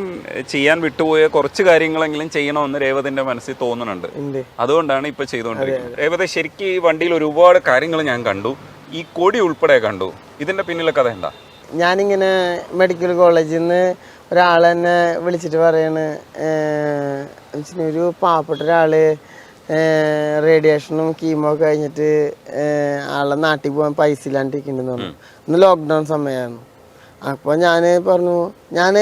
ചെയ്യാൻ വിട്ടുപോയ കുറച്ച് കാര്യങ്ങളെങ്കിലും ചെയ്യണമെന്ന് രേവതിന്റെ മനസ്സിൽ തോന്നുന്നുണ്ട്. അതുകൊണ്ടാണ് ഇപ്പൊ ചെയ്തുകൊണ്ടിരിക്കുന്നത്. രേവതി, ശരിക്കും ഈ വണ്ടിയിൽ ഒരുപാട് കാര്യങ്ങൾ ഞാൻ കണ്ടു, ഈ കൊടി ഉൾപ്പെടെ കണ്ടു. ഇതിന്റെ പിന്നിലെ കഥ എന്താ? ഞാനിങ്ങനെ മെഡിക്കൽ കോളേജിൽ നിന്ന് ഒരാൾ എന്നെ വിളിച്ചിട്ട് പറയാണ്, ഒരു പാവപ്പെട്ട ഒരാള് റേഡിയേഷനും കീമോ ഒക്കെ കഴിഞ്ഞിട്ട് ആളെ നാട്ടിൽ പോകാൻ പൈസ ഇല്ലാണ്ടിരിക്കുന്നുണ്ടെന്ന് പറഞ്ഞു. ഇന്ന് ലോക്ക്ഡൗൺ സമയമായിരുന്നു. അപ്പോൾ ഞാൻ പറഞ്ഞു, ഞാൻ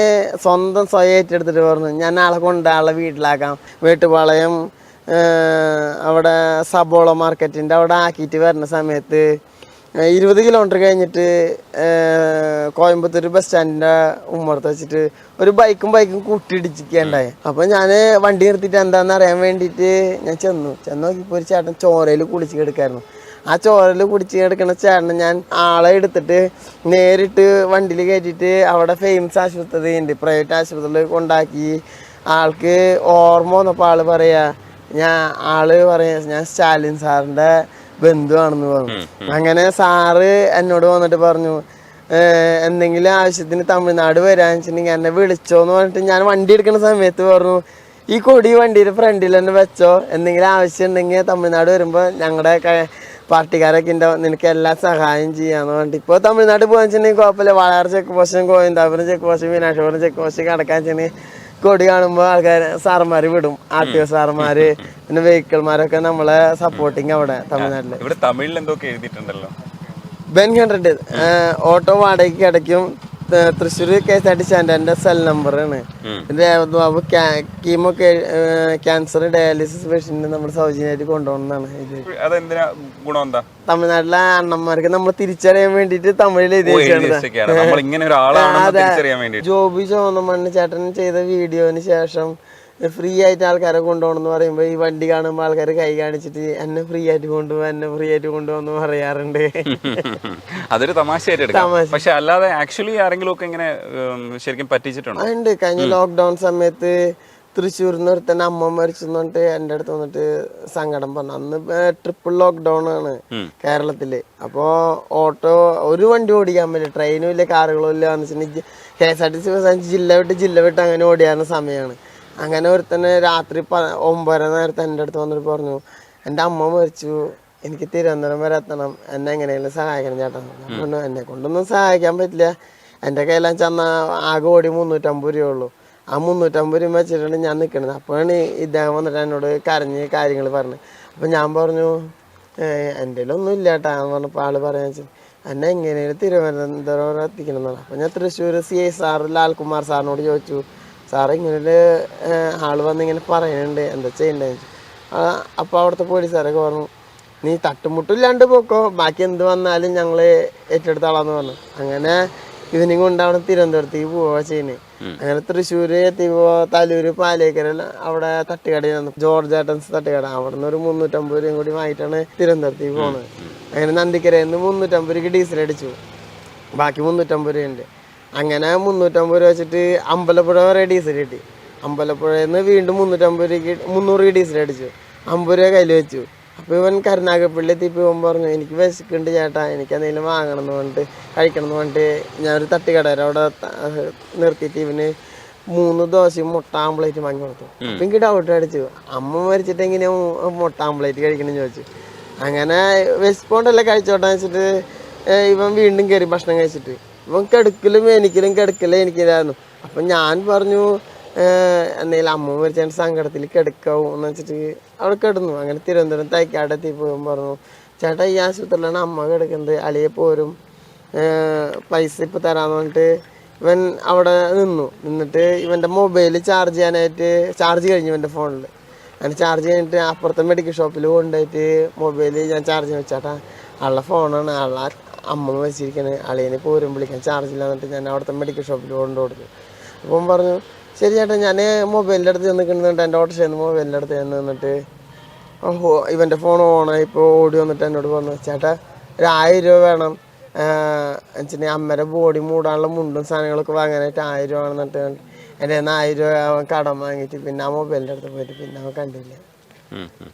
സ്വയം ഏറ്റെടുത്തിട്ട് പറഞ്ഞു ഞാൻ ആളെ കൊണ്ട് ആളെ വീട്ടിലാക്കാം. വേട്ടുപാളയം അവിടെ സബോള മാർക്കറ്റിൻ്റെ അവിടെ ആക്കിയിട്ട് വരുന്ന സമയത്ത് 20 കിലോമീറ്റർ കഴിഞ്ഞിട്ട് കോയമ്പത്തൂർ ബസ് സ്റ്റാൻഡിൻ്റെ ഉമ്മറത്ത് വെച്ചിട്ട് ഒരു ബൈക്കും കൂട്ടിയിടിച്ചിട്ടുണ്ടായി. അപ്പോൾ ഞാൻ വണ്ടി നിർത്തിയിട്ട് എന്താണെന്ന് അറിയാൻ വേണ്ടിയിട്ട് ഞാൻ ചെന്നു നോക്കിയപ്പോൾ ഒരു ചേട്ടൻ ചോരയിൽ കുളിച്ച് കിടക്കായിരുന്നു. ആ ചോരയിൽ കുടിച്ച് കിടക്കുന്ന ചേട്ടനെ ഞാൻ ആളെ എടുത്തിട്ട് നേരിട്ട് വണ്ടിയിൽ കയറ്റിയിട്ട് അവിടെ ഫെയിംസ് ആശുപത്രി ഉണ്ട്, പ്രൈവറ്റ് ആശുപത്രിയിൽ കൊണ്ടാക്കി. ആൾക്ക് ഓർമ്മ വന്നപ്പോൾ ആള് പറയാ ഞാൻ സ്റ്റാലിൻ സാറിൻ്റെ ബന്ധുവാണെന്ന് പറഞ്ഞു. അങ്ങനെ സാറ് എന്നോട് വന്നിട്ട് പറഞ്ഞു, എന്തെങ്കിലും ആവശ്യത്തിന് തമിഴ്നാട് വരാന്ന് വെച്ചിട്ടുണ്ടെങ്കിൽ എന്നെ വിളിച്ചോന്ന് പറഞ്ഞിട്ട് ഞാൻ വണ്ടി എടുക്കുന്ന സമയത്ത് പറഞ്ഞു, ഈ കൊടി വണ്ടിയുടെ ഫ്രണ്ടിൽ തന്നെ വെച്ചോ, എന്തെങ്കിലും ആവശ്യം ഉണ്ടെങ്കിൽ തമിഴ്നാട് വരുമ്പോൾ ഞങ്ങളുടെ പാർട്ടിക്കാരൊക്കെ ഉണ്ടാവും, നിനക്ക് എല്ലാ സഹായം ചെയ്യാന്ന് പറഞ്ഞിട്ട്. ഇപ്പോൾ തമിഴ്നാട് പോകാൻ വെച്ചിട്ടുണ്ടെങ്കിൽ കുഴപ്പമില്ല. വളാർ ചെക്ക് പോസ്റ്റും ഗോവിന്ദാപുരം ചെക്ക് പോസ്റ്റും മീനാക്ഷിപുരം ചെക്ക് പോസ്റ്റ് കടക്കാൻ വെച്ചിട്ടുണ്ടെങ്കിൽ കൊടി കാണുമ്പോൾ ആൾക്കാർ സാറന്മാർ വിടും, RTO സാറന്മാര് പിന്നെ വെഹിക്കിൾമാരൊക്കെ നമ്മളെ സപ്പോർട്ടിങ് അവിടെ തമിഴ്നാട്ടില്. ഇവിടെ തമിഴിൽ എന്തൊക്കെ എഴുതിയിട്ടുണ്ടല്ലോ, ബെൻ 100 ഓട്ടോ വാടകയ്ക്ക് അടയ്ക്കും. തൃശ്ശൂർ KSRTC എൻ്റെ സെൽ നമ്പറാണ്. Revath Babu chemo cancer dialysis patient നമ്മൾ സൗജന്യമായിട്ട് കൊണ്ടുപോകുന്നതാണ്. ഇത് അതെന്തിനാ ഗുണം എന്താ? തമിഴ്നാട്ടിലെ അണ്ണന്മാർക്ക് നമ്മൾ തിരിച്ചറിയാൻ വേണ്ടിട്ട് തമിഴിൽ ജോബി ചോന്നമണ്ണ് ചേട്ടൻ ചെയ്ത വീഡിയോന് ശേഷം ഫ്രീ ആയിട്ട് ആൾക്കാരെ കൊണ്ടുപോകണമെന്ന് പറയുമ്പോൾ ഈ വണ്ടി കാണുമ്പോൾ ആൾക്കാർ കൈ കാണിച്ചിട്ട് എന്നെ ഫ്രീ ആയിട്ട് കൊണ്ടുപോകുന്നു പറയാറുണ്ട്. അതൊരു തമാശയായിട്ട് എടുക്കാം. പക്ഷെ അല്ലാതെ ആക്ച്വലി ആരെങ്കിലും ഒക്കെ ഇങ്ങനെ ശരിക്കും പറ്റിച്ചിട്ടുണ്ടോ? ഉണ്ട്. കഴിഞ്ഞ ലോക്ക്ഡൌൺ സമയത്ത് തൃശ്ശൂരിൽ നിന്ന് ഒരുത്തന്നെ അമ്മ മരിച്ചെന്ന് പറഞ്ഞിട്ട് എൻ്റെ അടുത്ത് വന്നിട്ട് സങ്കടം പറഞ്ഞു. അന്ന് ട്രിപ്പിൾ ലോക്ക്ഡൌൺ ആണ് കേരളത്തില്. അപ്പോൾ ഓട്ടോ ഒരു വണ്ടി ഓടിക്കാൻ പറ്റില്ല, ട്രെയിനും ഇല്ല കാറുകളും ഇല്ല. എന്ന് വെച്ചിട്ടുണ്ടെങ്കിൽ KSRTC ജില്ല വിട്ട് അങ്ങനെ ഓടിയാറുന്ന സമയമാണ്. അങ്ങനെ ഒരുത്തന്നെ രാത്രി 9 നേരത്തെ എൻ്റെ അടുത്ത് വന്നിട്ട് പറഞ്ഞു, എൻ്റെ അമ്മ മരിച്ചു, എനിക്ക് തിരുവനന്തപുരം വരെ എത്തണം, എന്നെ എങ്ങനെയെങ്കിലും സഹായിക്കണം ചേട്ടാ. പറഞ്ഞു എന്നെ കൊണ്ടൊന്നും സഹായിക്കാൻ പറ്റില്ല, എൻ്റെ കയ്യിലാൻ ചെന്ന ആകെ ഓടി 350 രൂപയുള്ളൂ. ആ 350 രൂപ വെച്ചിട്ടാണ് ഞാൻ നിൽക്കുന്നത്. അപ്പോഴാണ് ഇദ്ദേഹം വന്നിട്ട് എന്നോട് കരഞ്ഞ് കാര്യങ്ങൾ പറഞ്ഞു. അപ്പം ഞാൻ പറഞ്ഞു എൻ്റെ കയ്യിലൊന്നും ഇല്ല ചേട്ടാ എന്ന് പറഞ്ഞപ്പോൾ ആള് പറയാൻ വെച്ചാൽ എന്നെ എങ്ങനെയും തിരുവനന്തപുരം വരെ എത്തിക്കണം എന്നാണ്. അപ്പം ഞാൻ തൃശ്ശൂർ CI സാർ ലാൽകുമാർ സാറിനോട് ചോദിച്ചു, സാറ് ഇങ്ങനെ ആള് വന്നിങ്ങനെ പറയുന്നുണ്ട്, എന്താ ചെയ്യണ്ടേ? അപ്പോൾ അവിടുത്തെ പോലീസുകാരൊക്കെ പറഞ്ഞു നീ തട്ടുമുട്ടില്ലാണ്ട് പോക്കോ, ബാക്കി എന്ത് വന്നാലും ഞങ്ങൾ ഏറ്റെടുത്താളാന്ന് പറഞ്ഞു. അങ്ങനെ ഈവനിങ് കൊണ്ട് അവിടെ തിരുവനന്തപുരത്തേക്ക് പോവുക ചെയ്യുന്നത്. അങ്ങനെ തൃശ്ശൂർ എത്തിയപ്പോൾ തലൂർ പാലേക്കര അവിടെ തട്ടുകട ജോർജ് ഏട്ടൻസ് തട്ടുകട, അവിടെ നിന്ന് ഒരു 350 രൂപയും കൂടി വാങ്ങിയിട്ടാണ് തിരുവനന്തപുരത്തേക്ക് പോകുന്നത്. അങ്ങനെ നന്ദിക്കരയിൽ നിന്ന് 350 രൂപയ്ക്ക് ഡീസൽ അടിച്ചു, ബാക്കി 350 രൂപയുണ്ട്. അങ്ങനെ 350 രൂപ വെച്ചിട്ട് അമ്പലപ്പുഴ വരെ ഡീസൽ കിട്ടി. അമ്പലപ്പുഴയിൽ നിന്ന് വീണ്ടും 350 രൂപയ്ക്ക് 300 രൂപ ഡീസൽ അടിച്ചു, 50 രൂപ കയ്യിൽ വെച്ചു. അപ്പോൾ ഇവൻ കരുനാഗപ്പള്ളി എത്തിയപ്പോൾ ഇവൻ പറഞ്ഞു എനിക്ക് വിശക്കുന്നുണ്ട് ചേട്ടാ, എനിക്ക് എന്തെങ്കിലും വാങ്ങണം എന്ന് പറഞ്ഞിട്ട് കഴിക്കണം എന്ന് പറഞ്ഞിട്ട് ഞാനൊരു തട്ടുകട അവിടെ നിർത്തിയിട്ട് ഇവന് 3 ദോശയും മുട്ട ആംപ്ലേറ്റ് വാങ്ങി കൊടുത്തു. അപ്പം എനിക്ക് ഡൗട്ട് അടിച്ചു, അമ്മ മരിച്ചിട്ട് എങ്ങനെയാണ് മുട്ട ആംപ്ലേറ്റ് കഴിക്കണമെന്ന് ചോദിച്ചു. അങ്ങനെ വിശപ്പോണ്ടല്ലേ കഴിച്ചോട്ടാന്ന് വെച്ചിട്ട് ഇവൻ വീണ്ടും കയറി ഭക്ഷണം കഴിച്ചിട്ട് ഇവൻ കിടക്കലും എനിക്കില്ലായിരുന്നു. അപ്പം ഞാൻ പറഞ്ഞു എന്തെങ്കിലും അമ്മ മരിച്ചാൽ സങ്കടത്തിൽ കിടക്കാവും എന്ന് വെച്ചിട്ട് അവിടെ കിടന്നു. അങ്ങനെ തിരുവനന്തപുരം തൈക്കാട് എത്തിയപ്പോൾ പറഞ്ഞു ചേട്ടാ ഈ ആശുപത്രിയിലാണ് അമ്മ കിടക്കുന്നത്, അളിയെ പോരും പൈസ ഇപ്പോൾ തരാമെന്ന് പറഞ്ഞിട്ട് ഇവൻ അവിടെ നിന്നിട്ട് ഇവൻ്റെ മൊബൈൽ ചാർജ് ചെയ്യാനായിട്ട് ചാർജ് കഴിഞ്ഞു ഇവൻ്റെ ഫോണിൽ. അങ്ങനെ ചാർജ് കഴിഞ്ഞിട്ട് അപ്പുറത്തെ മെഡിക്കൽ ഷോപ്പിൽ കൊണ്ടുപോയിട്ട് മൊബൈൽ ഞാൻ ചാർജ് വെച്ചാട്ടാ ആളുടെ ഫോണാണ്, ആളെ അമ്മ വെച്ചിരിക്കണേ, അളിയനെ പോരും വിളിക്കാൻ ചാർജില്ല എന്നിട്ട് ഞാൻ അവിടുത്തെ മെഡിക്കൽ ഷോപ്പിൽ കൊണ്ടു കൊടുത്തു. അപ്പം പറഞ്ഞു ശരി ചേട്ടാ ഞാൻ മൊബൈലിൻ്റെ അടുത്ത് നിൽക്കുന്നുണ്ട്, എൻ്റെ ഓട്ടോറിക്ഷയിൽ നിന്ന് മൊബൈലിൻ്റെ അടുത്ത് നിന്നിട്ട് ഇവൻ്റെ ഫോൺ ഓണായി ഇപ്പോൾ ഓടി വന്നിട്ട് എന്നോട് പറഞ്ഞു ചേട്ടാ ഒരു 1000 രൂപ വേണം വെച്ചിട്ടുണ്ടെങ്കിൽ അമ്മയുടെ ബോഡി മൂടാനുള്ള മുണ്ടും സാധനങ്ങളൊക്കെ വാങ്ങാനായിട്ട് 1000 രൂപ വേണമെന്നിട്ട് എൻ്റെ 1000 രൂപ അവൻ കടം വാങ്ങിയിട്ട് പിന്നെ ആ മൊബൈലിൻ്റെ അടുത്ത് പോയിട്ട് പിന്നെ അവൻ കണ്ടില്ല.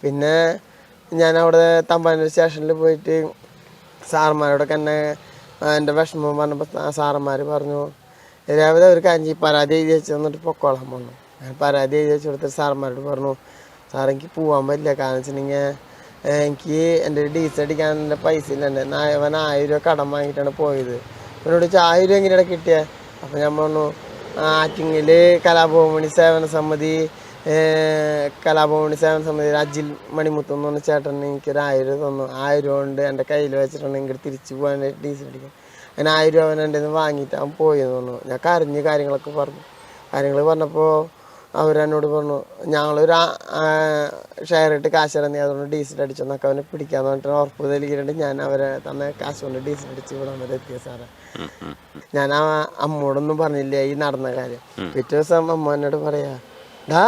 പിന്നെ ഞാൻ അവിടെ തമ്പാനൂർ സ്റ്റേഷനിൽ പോയിട്ട് സാറന്മാരോടൊക്കെ എന്നെ എൻ്റെ വിഷമം പറഞ്ഞപ്പോൾ സാറന്മാർ പറഞ്ഞു രാവിലെ ഒരു കാഞ്ചി പരാതി എഴുതി വെച്ച് തന്നിട്ട് പൊക്കോളാൻ പറഞ്ഞു. ഞാൻ പരാതി എഴുതി വെച്ച് കൊടുത്തിട്ട് സാറന്മാരോട് പറഞ്ഞു സാർ എനിക്ക് പോകാൻ പറ്റില്ല, കാരണം വെച്ചിട്ടുണ്ടെങ്കിൽ എനിക്ക് എൻ്റെ ഒരു ഡീസൽ അടിക്കാനുള്ള പൈസ ഇല്ല, അവൻ 1000 രൂപ കടം വാങ്ങിയിട്ടാണ് പോയത്. എന്നോട് 1000 രൂപ എങ്ങനെയാണ് കിട്ടിയത്? അപ്പം ഞാൻ പറഞ്ഞു ആറ്റിങ്ങിൽ കലാഭവമണി സേവന സമിതി അജിൽ മണിമുത്ത് എന്ന് പറഞ്ഞ ചേട്ടൻ എനിക്കൊരു 1000 രൂപ തന്നു. 1000 രൂപ കൊണ്ട് എൻ്റെ കയ്യിൽ വെച്ചിട്ടുണ്ടെങ്കിൽ ഇങ്ങോട്ട് തിരിച്ച് പോകാനായിട്ട് ഡീസൽ അടിക്കും. അങ്ങനെ 1000 രൂപ അവൻ എൻ്റെ നിന്ന് വാങ്ങിയിട്ട് അവൻ പോയെന്ന് പറഞ്ഞു. ഞാൻ കരഞ്ഞ് കാര്യങ്ങളൊക്കെ പറഞ്ഞു. കാര്യങ്ങൾ പറഞ്ഞപ്പോൾ അവരെന്നോട് പറഞ്ഞു ഞങ്ങളൊരു ഷെയർ ഇട്ട് കാശ് തരാൻ അതുകൊണ്ട് ഡീസൽ അടിച്ചെന്നൊക്കെ അവനെ പിടിക്കാന്ന് പറഞ്ഞിട്ട് ഉറപ്പ് നൽകിയിട്ടുണ്ട്. ഞാൻ അവരെ തന്നെ കാശ് കൊണ്ട് ഡീസൽ അടിച്ച് ഇവിടെ വരെ എത്തിയ സാറേ. ഞാൻ ആ അമ്മോടൊന്നും പറഞ്ഞില്ല ഈ നടന്ന കാര്യം. പിറ്റേ ദിവസം അമ്മ എന്നോട് പറയാ ഡാ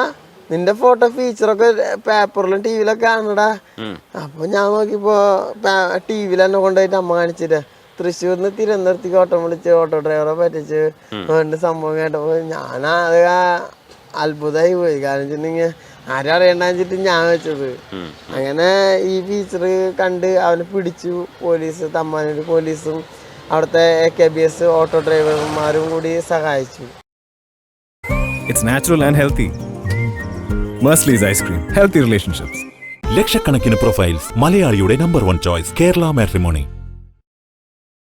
നിന്റെ ഫോട്ടോ ഫീച്ചറൊക്കെ പേപ്പറിലും ടി വിയിലൊക്കെ കാണടാ. അപ്പൊ ഞാൻ നോക്കിയപ്പോ ടി വിയിൽ എന്നെ കൊണ്ടുപോയിട്ട് അമ്മ കാണിച്ചിട്ട് തൃശ്ശൂരിന്ന് തിരുവനന്തപുരത്തേക്ക് ഓട്ടോ വിളിച്ച് ഓട്ടോ ഡ്രൈവറെ പറ്റിച്ച് അവൻ്റെ സംഭവം കേട്ടപ്പോൾ ഞാനത് അത്ഭുതമായി പോയി. കാരണം വെച്ചിട്ടുണ്ടെങ്കിൽ ആരും അറിയണ്ടെന്ന് വെച്ചിട്ട് ഞാൻ വെച്ചത്. അങ്ങനെ ഈ ഫീച്ചർ കണ്ട് അവനെ പിടിച്ചു പോലീസ്, തമ്പാനൂർ പോലീസും അവിടുത്തെ AKBS ഓട്ടോ ഡ്രൈവർമാരും കൂടി സഹായിച്ചു. It's natural and healthy. Mersley's ice cream. Healthy relationships. ലക്ഷക്കണക്കിന് പ്രൊഫൈൽസ്, മലയാളിയുടെ നമ്പർ 1 ചോയ്സ് കേരള മാട്രിമോണി.